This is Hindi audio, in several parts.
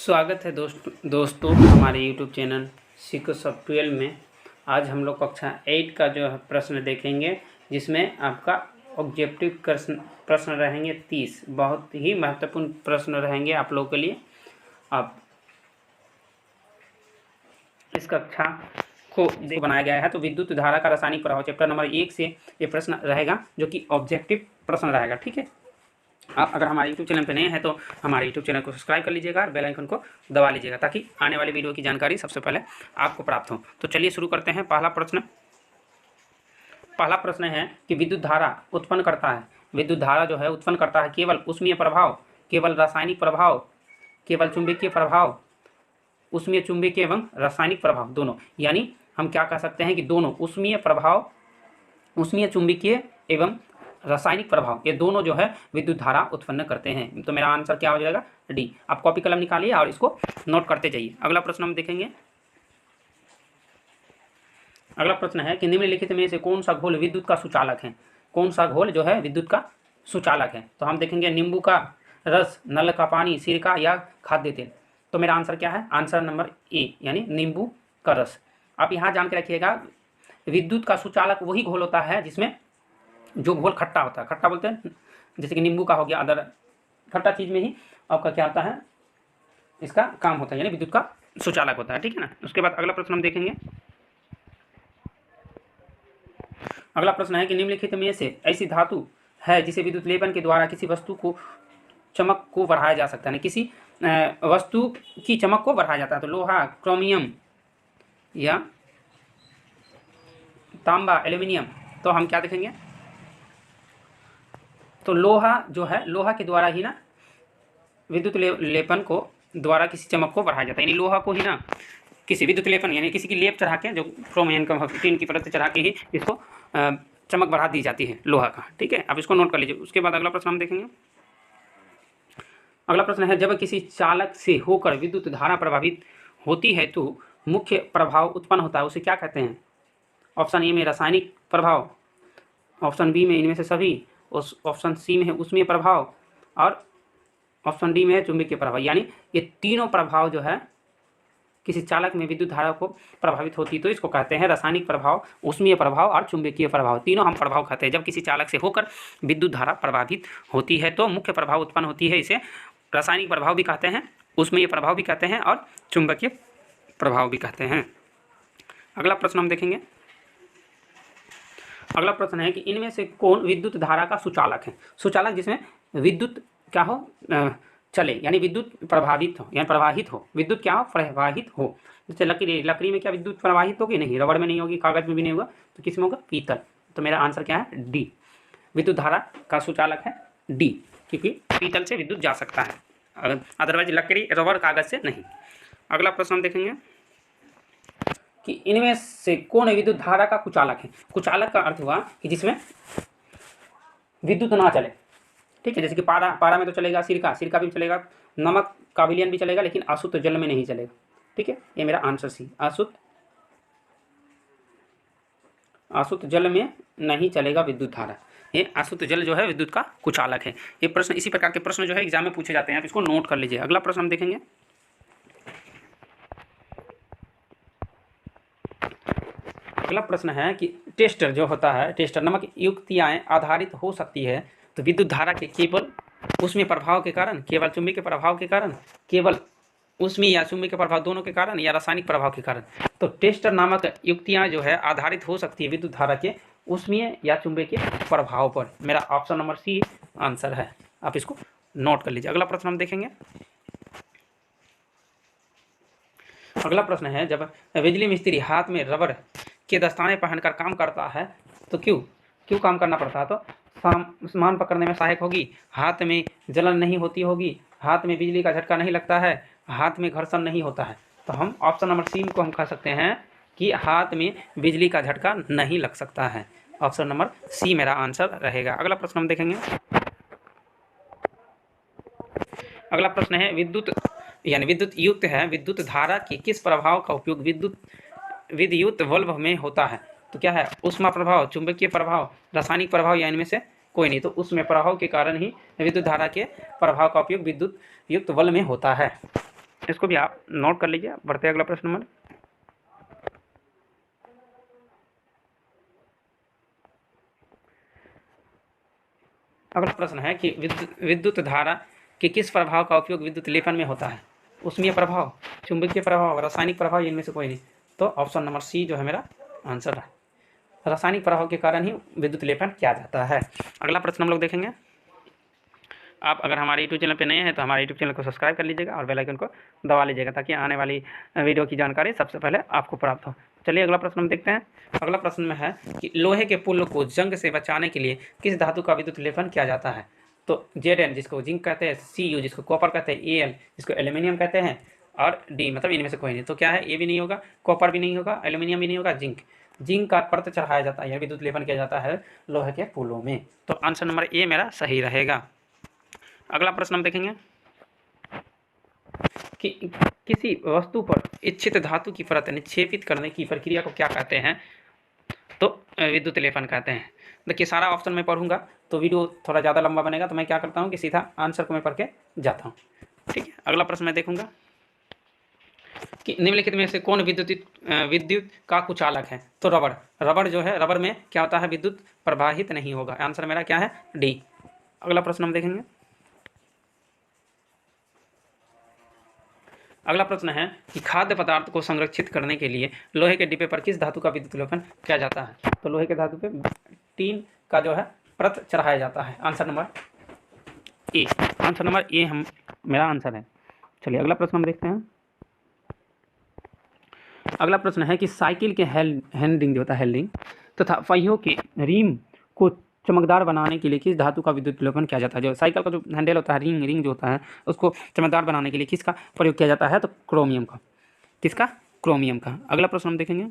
स्वागत है दोस्तों हमारे YouTube चैनल सीखो सब 12 में। आज हम लोग कक्षा 8 का जो है प्रश्न देखेंगे, जिसमें आपका ऑब्जेक्टिव प्रश्न रहेंगे 30। बहुत ही महत्वपूर्ण प्रश्न रहेंगे आप लोगों के लिए। आप इस कक्षा को बनाया गया है तो विद्युत धारा का रासायनिक प्रभाव चैप्टर नंबर 1 से ये प्रश्न रहेगा, जो कि ऑब्जेक्टिव प्रश्न रहेगा। ठीक है, आप अगर हमारे YouTube चैनल पर नए हैं तो हमारे YouTube चैनल को सब्सक्राइब कर लीजिएगा और बेल आइकन को दबा लीजिएगा, ताकि आने वाले वीडियो की जानकारी सबसे पहले आपको प्राप्त हो। तो चलिए शुरू करते हैं। पहला प्रश्न है कि विद्युत धारा उत्पन्न करता है। विद्युत धारा जो है उत्पन्न करता है केवल ऊष्मीय प्रभाव, केवल रासायनिक प्रभाव, केवल चुंबकीय प्रभाव, ऊष्मीय चुंबकीय एवं रासायनिक प्रभाव दोनों। यानी हम क्या कह सकते हैं कि दोनों ऊष्मीय प्रभाव, ऊष्मीय चुंबकीय एवं रासायनिक प्रभाव, ये दोनों जो है विद्युत धारा उत्पन्न करते हैं। तो मेरा आंसर क्या हो जाएगा? डी। आप कॉपी कलम निकालिए और इसको नोट करते जाइए। अगला प्रश्न हम देखेंगे। अगला प्रश्न है कि निम्नलिखित में से कौन सा घोल विद्युत का सुचालक है? कौन सा घोल जो है विद्युत का सुचालक है? तो हम देखेंगे नींबू का रस, नल का पानी, सिरका या खाद्य तेल। तो मेरा आंसर क्या है? आंसर नंबर ए, यानी नींबू का रस। आप यहाँ जान के रखिएगा, विद्युत का सुचालक वही घोल होता है जिसमें जो घोल खट्टा होता है, खट्टा बोलते हैं, जैसे कि नींबू का हो गया, अदर खट्टा चीज में ही आपका क्या होता है, इसका काम होता है, यानी विद्युत का सुचालक होता है। ठीक है ना। उसके बाद अगला प्रश्न हम देखेंगे। अगला प्रश्न है कि निम्नलिखित में से ऐसी धातु है जिसे विद्युत लेपन के द्वारा किसी वस्तु को चमक को बढ़ाया जा सकता है। किसी वस्तु की चमक को बढ़ाया जाता है। तो लोहा, क्रोमियम या तांबा, एल्यूमिनियम। तो हम क्या देखेंगे? तो लोहा जो है, लोहा के द्वारा ही ना विद्युत लेपन को द्वारा किसी चमक को बढ़ाया जाता है। यानी लोहा को ही ना किसी विद्युत लेपन, यानी किसी की लेप चढ़ा के, जो क्रोमियम का टीन की परत चढ़ा के ही इसको चमक बढ़ा दी जाती है लोहा का। ठीक है, अब इसको नोट कर लीजिए। उसके बाद अगला प्रश्न हम देखेंगे। अगला प्रश्न है, जब किसी चालक से होकर विद्युत धारा प्रभावित होती है तो मुख्य प्रभाव उत्पन्न होता है, उसे क्या कहते हैं? ऑप्शन ए में रासायनिक प्रभाव, ऑप्शन बी में इनमें से सभी, उस ऑप्शन सी में है ऊष्मीय प्रभाव, और ऑप्शन डी में है चुंबकीय प्रभाव। यानी ये तीनों प्रभाव जो है किसी चालक में विद्युत धारा को प्रभावित होती तो इसको कहते हैं रासायनिक प्रभाव, ऊष्मीय प्रभाव और चुंबकीय प्रभाव। तीनों हम प्रभाव कहते हैं। जब किसी चालक से होकर विद्युत धारा प्रभावित होती है तो मुख्य प्रभाव उत्पन्न होती है, इसे रासायनिक प्रभाव भी कहते हैं, ऊष्मीय प्रभाव भी कहते हैं और चुंबकीय प्रभाव भी कहते हैं। अगला प्रश्न हम देखेंगे। अगला प्रश्न है कि इनमें से कौन विद्युत धारा का सुचालक है? सुचालक जिसमें विद्युत क्या हो, चले, यानी विद्युत प्रभावित हो, यानी प्रवाहित हो, विद्युत क्या हो, प्रवाहित हो। जैसे लकड़ी में क्या विद्युत प्रवाहित होगी? नहीं। रबड़ में नहीं होगी, कागज में भी नहीं होगा, तो किस में होगा? पीतल। तो मेरा आंसर क्या है? डी। विद्युत धारा का सुचालक है डी, क्योंकि पीतल से विद्युत जा सकता है, अदरवाइज लकड़ी, रबड़, कागज से नहीं। अगला प्रश्न हम देखेंगे कि इनमें से कौन विद्युत धारा का कुचालक है? कुचालक का अर्थ हुआ कि जिसमें विद्युत ना चले। ठीक है, जैसे कि पारा में तो चलेगा, सिरका भी चलेगा, नमक का विलयन भी चलेगा, लेकिन अशुद्ध जल में नहीं चलेगा। ठीक है, ये मेरा आंसर सी, अशुद्ध जल में नहीं चलेगा विद्युत धारा। ये अशुद्ध जल जो है विद्युत का कुचालक है। ये प्रश्न, इसी प्रकार के प्रश्न जो है एग्जाम में पूछे जाते हैं, आप इसको नोट कर लीजिए। अगला प्रश्न हम देखेंगे। अगला प्रश्न है कि टेस्टर जो होता है, टेस्टर नमक युक्तियाएं आधारित हो सकती है तो विद्युत धारा के केवल ऊष्मीय प्रभाव के कारण, केवल चुंबकीय प्रभाव के कारण, केवल ऊष्मीय या चुंबकीय प्रभाव दोनों के कारण, या रासायनिक प्रभाव के कारण। तो टेस्टर नामक युक्तियां जो है आधारित हो सकती है विद्युत धारा के ऊष्मीय या चुंबकीय प्रभाव पर। मेरा ऑप्शन नंबर सी आंसर है, आप इसको नोट कर लीजिए। अगला प्रश्न हम देखेंगे। अगला प्रश्न है, जब बिजली मिस्त्री हाथ में रबड़ के दस्ताने पहनकर काम करता है तो क्यों काम करना पड़ता है? तो सामान पकड़ने में सहायक होगी, हाथ में जलन नहीं होती होगी, हाथ में बिजली का झटका नहीं लगता है, हाथ में घर्षण नहीं होता है। तो हम ऑप्शन नंबर सी को हम कह सकते हैं कि हाथ में बिजली का झटका नहीं लग सकता है। ऑप्शन नंबर सी मेरा आंसर रहेगा। अगला प्रश्न हम देखेंगे। अगला प्रश्न है, विद्युत युक्त है, विद्युत धारा के किस प्रभाव का उपयोग विद्युत बल्ब में होता है? तो क्या है? ऊष्मा प्रभाव, चुंबकीय प्रभाव, रासायनिक प्रभाव, या इनमें से कोई नहीं। तो उसमें प्रभाव के कारण ही विद्युत धारा के प्रभाव का उपयोग विद्युत युक्त बल्ब में होता है। इसको भी आप नोट कर लीजिए। बढ़ते अगला प्रश्न नंबर। अगला प्रश्न है कि विद्युत धारा के किस प्रभाव का उपयोग विद्युत लेपन में होता है? ऊष्मीय प्रभाव, चुंबकीय प्रभाव, रासायनिक प्रभाव, इनमें से कोई नहीं। तो ऑप्शन नंबर सी जो है मेरा आंसर है। रासायनिक प्रभाव के कारण ही विद्युत लेपन किया जाता है। अगला प्रश्न हम लोग देखेंगे। आप अगर हमारे यूट्यूब चैनल पे नए हैं तो हमारे यूट्यूब चैनल को सब्सक्राइब कर लीजिएगा और बेल आइकन को दबा लीजिएगा ताकि आने वाली वीडियो की जानकारी सबसे पहले आपको प्राप्त हो। चलिए अगला प्रश्न हम देखते हैं। अगला प्रश्न में है कि लोहे के पुल को जंग से बचाने के लिए किस धातु का विद्युत लेपन किया जाता है? तो Zn जिसको जिंक कहते हैं, Cu जिसको कॉपर कहते हैं, Al जिसको एल्यूमिनियम कहते हैं और D मतलब इनमें से कोई नहीं। तो क्या है? ए भी नहीं होगा, कॉपर भी नहीं होगा, एल्यूमिनियम भी नहीं होगा, जिंक का परत चढ़ाया जाता है या विद्युत लेपन किया जाता है लोहे के पुलों में। तो आंसर नंबर ए मेरा सही रहेगा। अगला प्रश्न हम देखेंगे कि किसी वस्तु पर इच्छित धातु की परत निक्षेपित करने की प्रक्रिया को क्या कहते हैं? तो विद्युत लेपन कहते हैं। देखिए सारा ऑप्शन मैं पढ़ूंगा तो वीडियो थोड़ा ज़्यादा लंबा बनेगा, तो मैं क्या करता हूँ कि सीधा आंसर को मैं पढ़ के जाता हूँ। ठीक है, अगला प्रश्न मैं देखूंगा कि निम्नलिखित में से कौन विद्युत का कुचालक है? तो रबड़ जो है, रबड़ में क्या होता है? विद्युत प्रवाहित नहीं होगा। आंसर मेरा क्या है? डी। अगला प्रश्न हम देखेंगे। अगला प्रश्न है कि खाद्य पदार्थ को संरक्षित करने के लिए लोहे के डिब्बे पर किस धातु का विद्युत लेपन किया जाता है? तो लोहे के धातु पे टीन का जो है परत चढ़ाया जाता है। Answer number A. Answer number A मेरा आंसर है। चलिए अगला प्रश्न हम देखते हैं। अगला प्रश्न है कि साइकिल के हैंडलिंग जो होता है, हैंडलिंग तथा पहियों के रिम को चमकदार बनाने के लिए किस धातु का विद्युत लेपन किया जाता है? जो साइकिल का जो हैंडल होता है, रिंग जो होता है, उसको चमकदार बनाने के लिए किसका प्रयोग किया जाता है? तो क्रोमियम का। किसका? क्रोमियम का। अगला प्रश्न हम देखेंगे।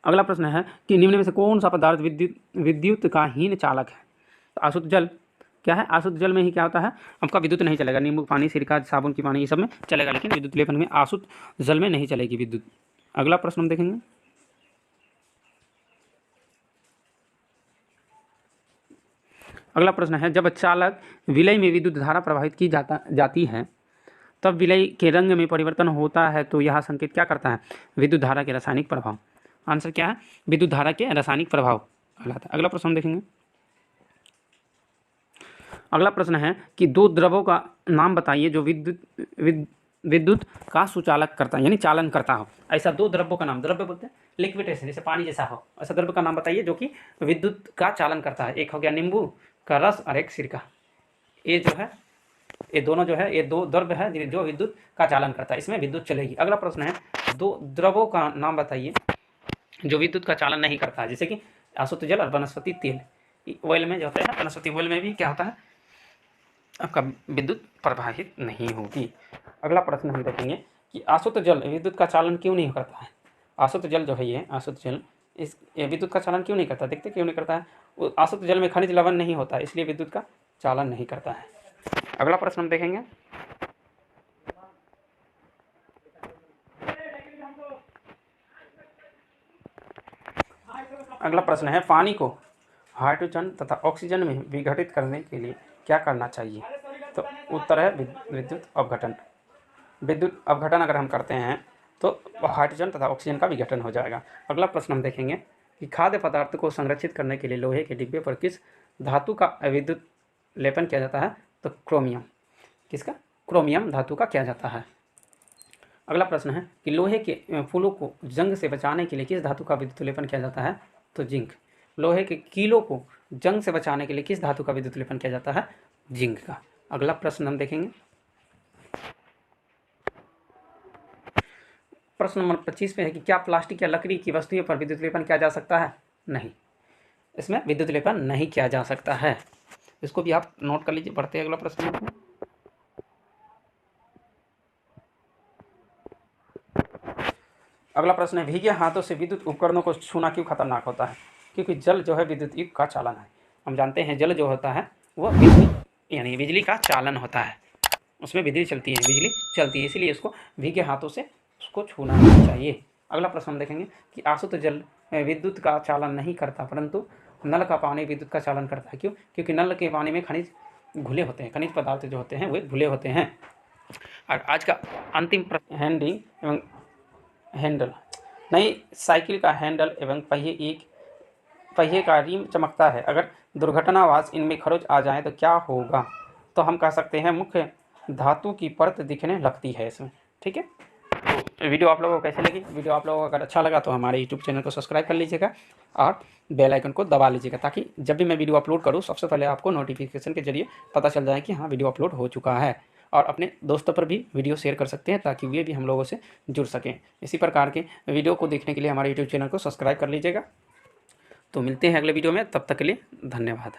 अगला प्रश्न है कि निम्न में से कौन सा पदार्थ विद्युत का हीन चालक है? तो अशुद्ध जल। क्या है? अशुद्ध जल में ही क्या होता है? आपका विद्युत नहीं चलेगा। नींबू पानी, सिरका, साबुन की पानी, ये सब में चलेगा, लेकिन विद्युत लेपन में अशुद्ध जल में नहीं चलेगी विद्युत। अगला प्रश्न हम देखेंगे। अगला प्रश्न है जब चालक विलय में विद्युत धारा प्रवाहित की जाती है तब विलय के रंग में परिवर्तन होता है, तो यह संकेत क्या करता है? विद्युत धारा के रासायनिक प्रभाव। आंसर क्या है? विद्युत धारा के रासायनिक प्रभाव कहलाता है। अगला प्रश्न हम देखेंगे। अगला प्रश्न है कि दो द्रवों का नाम बताइए जो विद्युत का सुचालक करता है, यानी चालन करता हो। ऐसा दो द्रव्यों का नाम, द्रव्य बोलते हैं लिक्विडेशन, जैसे पानी जैसा हो, ऐसा द्रव्य का नाम बताइए जो कि विद्युत का चालन करता है। एक हो गया नींबू का रस और एक सिरका। ये जो है, ये दोनों जो है, ये दो द्रव्य है जो विद्युत का चालन करता है, इसमें विद्युत चलेगी। अगला प्रश्न है दो द्रवों का नाम बताइए जो विद्युत का चालन नहीं करता है, जैसे कि अशुद्ध जल और वनस्पति तेल। ऑयल में जो होता है, वनस्पति ऑयल में भी क्या होता है? आपका विद्युत प्रवाहित नहीं होगी। अगला प्रश्न हम देखेंगे कि अशुद्ध जल विद्युत का चालन क्यों नहीं करता है? अशुद्ध जल जो है, ये अशुद्ध जल ये विद्युत का चालन क्यों नहीं करता? देखते क्यों नहीं करता है? वो अशुद्ध जल में खनिज लवण नहीं होता, इसलिए विद्युत का चालन नहीं करता है। अगला प्रश्न हम देखेंगे। अगला प्रश्न है पानी को हाइड्रोजन तथा ऑक्सीजन में विघटित करने के लिए क्या करना चाहिए? तो उत्तर है विद्युत अवघटन। विद्युत अवघटन अगर हम करते हैं तो हाइड्रोजन तथा ऑक्सीजन का विघटन हो जाएगा। अगला प्रश्न हम देखेंगे कि खाद्य पदार्थ को संरक्षित करने के लिए लोहे के डिब्बे पर किस धातु का विद्युत लेपन किया जाता है? तो क्रोमियम। किसका? क्रोमियम धातु का किया जाता है। अगला प्रश्न है कि लोहे के फूलों को जंग से बचाने के लिए किस धातु का विद्युत लेपन किया जाता है? तो जिंक। लोहे के कीलों को जंग से बचाने के लिए किस धातु का विद्युत लेपन किया जाता है? जिंक का। अगला प्रश्न हम देखेंगे। प्रश्न नंबर 25 पे है कि क्या प्लास्टिक या लकड़ी की वस्तुओं पर विद्युत लेपन किया जा सकता है? नहीं, इसमें विद्युत लेपन नहीं किया जा सकता है। इसको भी आप नोट कर लीजिए। बढ़ते हैं अगला प्रश्न। अगला प्रश्न है भीगे हाथों से विद्युत उपकरणों को छूना क्यों खतरनाक होता है? क्योंकि जल जो है विद्युत युग का चालन है। हम जानते हैं जल जो होता है वो विद्युत यानी बिजली का चालन होता है, उसमें बिजली चलती है, बिजली चलती है, इसलिए उसको भीगे हाथों से उसको छूना नहीं चाहिए। अगला प्रश्न हम देखेंगे कि अशुद्ध जल विद्युत का चालन नहीं करता, परंतु नल का पानी विद्युत का चालन करता है। क्यों? क्योंकि नल के पानी में खनिज घुले होते हैं, खनिज पदार्थ जो होते हैं वे घुले होते हैं। और आज का अंतिम प्रश्न, हैंडिंग एवं हैंडल। नई साइकिल का हैंडल एवं पहिए का रिम चमकता है, अगर दुर्घटनावश इनमें खरोंच आ जाए तो क्या होगा? तो हम कह सकते हैं मुख्य धातु की परत दिखने लगती है इसमें। ठीक है, तो वीडियो आप लोगों को कैसे लगी? वीडियो आप लोगों को अगर अच्छा लगा तो हमारे यूट्यूब चैनल को सब्सक्राइब कर लीजिएगा और बेल आइकन को दबा लीजिएगा, ताकि जब भी मैं वीडियो अपलोड करूँ सबसे पहले आपको नोटिफिकेशन के जरिए पता चल जाए कि हाँ वीडियो अपलोड हो चुका है। और अपने दोस्तों पर भी वीडियो शेयर कर सकते हैं ताकि वे भी हम लोगों से जुड़ सकें। इसी प्रकार के वीडियो को देखने के लिए हमारे यूट्यूब चैनल को सब्सक्राइब कर लीजिएगा। तो मिलते हैं अगले वीडियो में, तब तक के लिए धन्यवाद।